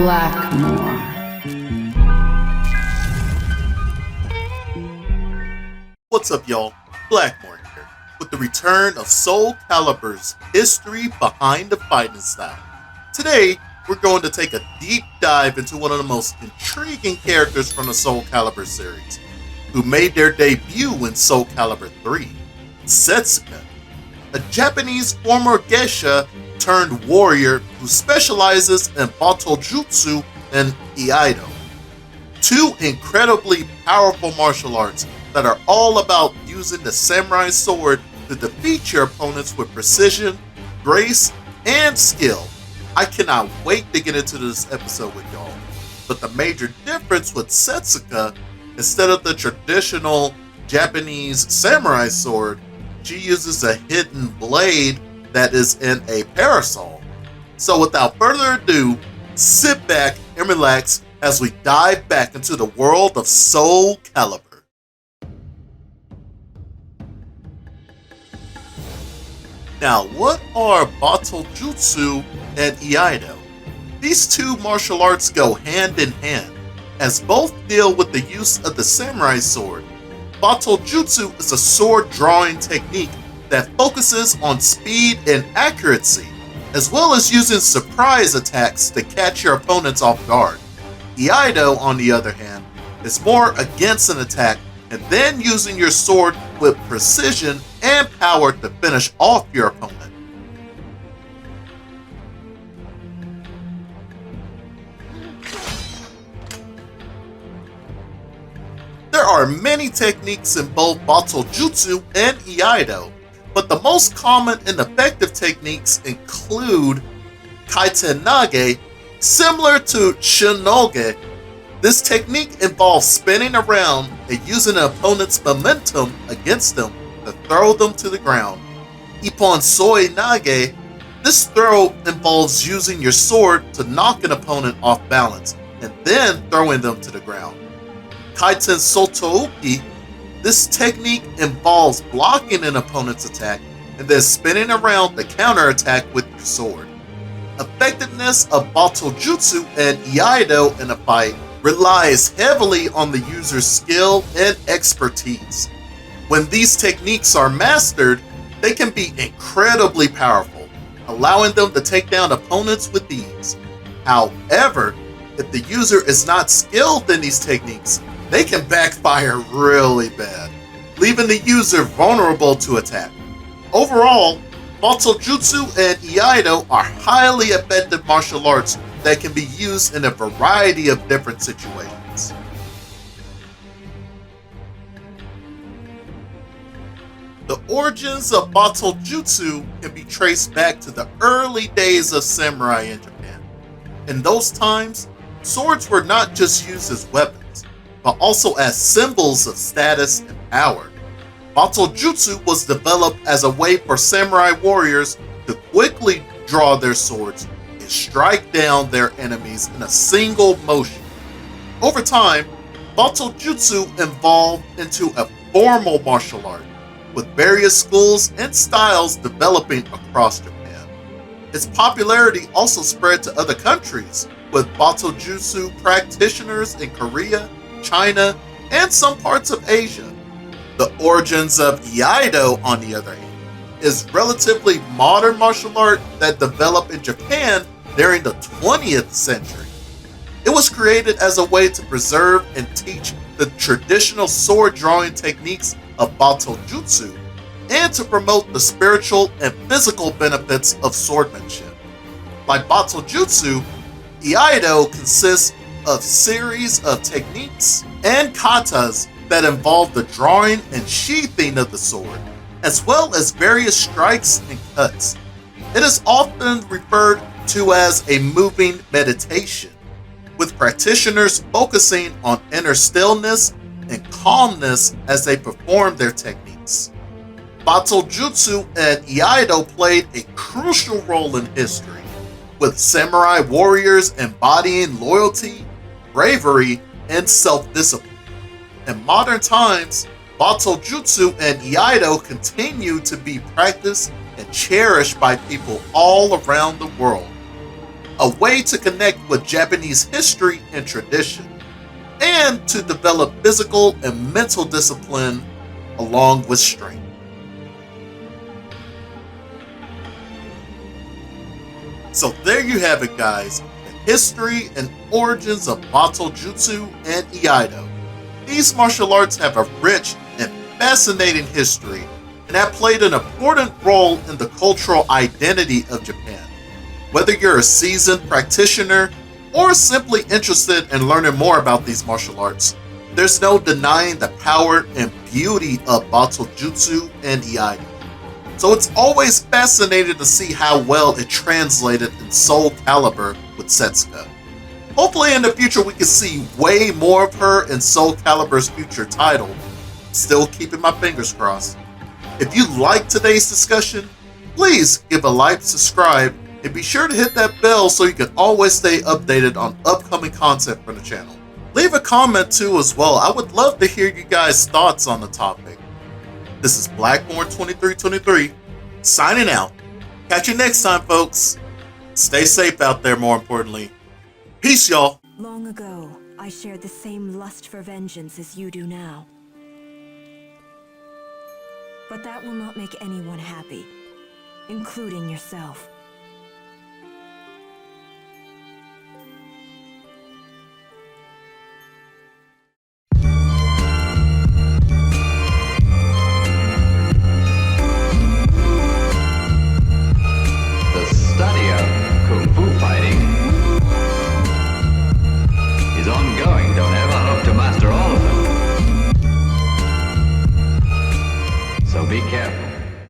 Blackmore. What's up, y'all? Blackmore here, with the return of Soul Calibur's history behind the fighting style. Today, we're going to take a deep dive into one of the most intriguing characters from the Soul Calibur series, who made their debut in Soul Calibur 3, Setsuka, a Japanese former geisha turned warrior who specializes in Batto Jutsu and Iaido, two incredibly powerful martial arts that are all about using the samurai sword to defeat your opponents with precision, grace, and skill. I cannot wait to get into this episode with y'all. But the major difference with Setsuka, instead of the traditional Japanese samurai sword, she uses a hidden blade that is in a parasol. So without further ado, sit back and relax as we dive back into the world of Soul Calibur. Now, what are Batto Jutsu and Iaido? These two martial arts go hand in hand, as both deal with the use of the samurai sword. Batto Jutsu is a sword drawing technique that focuses on speed and accuracy, as well as using surprise attacks to catch your opponents off guard. Iaido, on the other hand, is more against an attack and then using your sword with precision and power to finish off your opponent. There are many techniques in both Batto Jutsu and Iaido, but the most common and effective techniques include Kaitenage, similar to Shinoge. This technique involves spinning around and using an opponent's momentum against them to throw them to the ground. Ippon Soi Nage, this throw involves using your sword to knock an opponent off balance and then throwing them to the ground. Kaiten Sotouki, this technique involves blocking an opponent's attack and then spinning around to counterattack with your sword. Effectiveness of Batto Jutsu and Iaido in a fight relies heavily on the user's skill and expertise. When these techniques are mastered, they can be incredibly powerful, allowing them to take down opponents with ease. However, if the user is not skilled in these techniques, they can backfire really bad, leaving the user vulnerable to attack. Overall, Batto Jutsu and Iaido are highly effective martial arts that can be used in a variety of different situations. The origins of Batto Jutsu can be traced back to the early days of samurai in Japan. In those times, swords were not just used as weapons, but also as symbols of status and power. Batto Jutsu was developed as a way for samurai warriors to quickly draw their swords and strike down their enemies in a single motion. Over time, Batto Jutsu evolved into a formal martial art, with various schools and styles developing across Japan. Its popularity also spread to other countries, with Batto Jutsu practitioners in Korea, China, and some parts of Asia. The origins of Iaido, on the other hand, is relatively modern martial art that developed in Japan during the 20th century. It was created as a way to preserve and teach the traditional sword drawing techniques of Batto Jutsu and to promote the spiritual and physical benefits of swordmanship. Like Batto Jutsu, Iaido consists of series of techniques and katas that involve the drawing and sheathing of the sword, as well as various strikes and cuts. It is often referred to as a moving meditation, with practitioners focusing on inner stillness and calmness as they perform their techniques. Batto Jutsu and Iaido played a crucial role in history, with samurai warriors embodying loyalty, bravery, and self-discipline. In modern times, Batto Jutsu and Iaido continue to be practiced and cherished by people all around the world. a way to connect with Japanese history and tradition, and to develop physical and mental discipline along with strength. So there you have it, guys. The history and origins of Batto Jutsu and Iaido. These martial arts have a rich and fascinating history and have played an important role in the cultural identity of Japan. Whether you're a seasoned practitioner or simply interested in learning more about these martial arts, there's no denying the power and beauty of Batto Jutsu and Iaido. So it's always fascinating to see how well it translated in Soul Calibur with Setsuka. Hopefully in the future we can see way more of her in Soul Calibur's future title. Still keeping my fingers crossed. If you liked today's discussion, please give a like, subscribe, and be sure to hit that bell so you can always stay updated on upcoming content from the channel. Leave a comment too as well. I would love to hear you guys' thoughts on the topic. This is Blackmore2323 signing out. Catch you next time, folks. Stay safe out there, more importantly. Peace, y'all. Long ago, I shared the same lust for vengeance as you do now. But that will not make anyone happy, including yourself.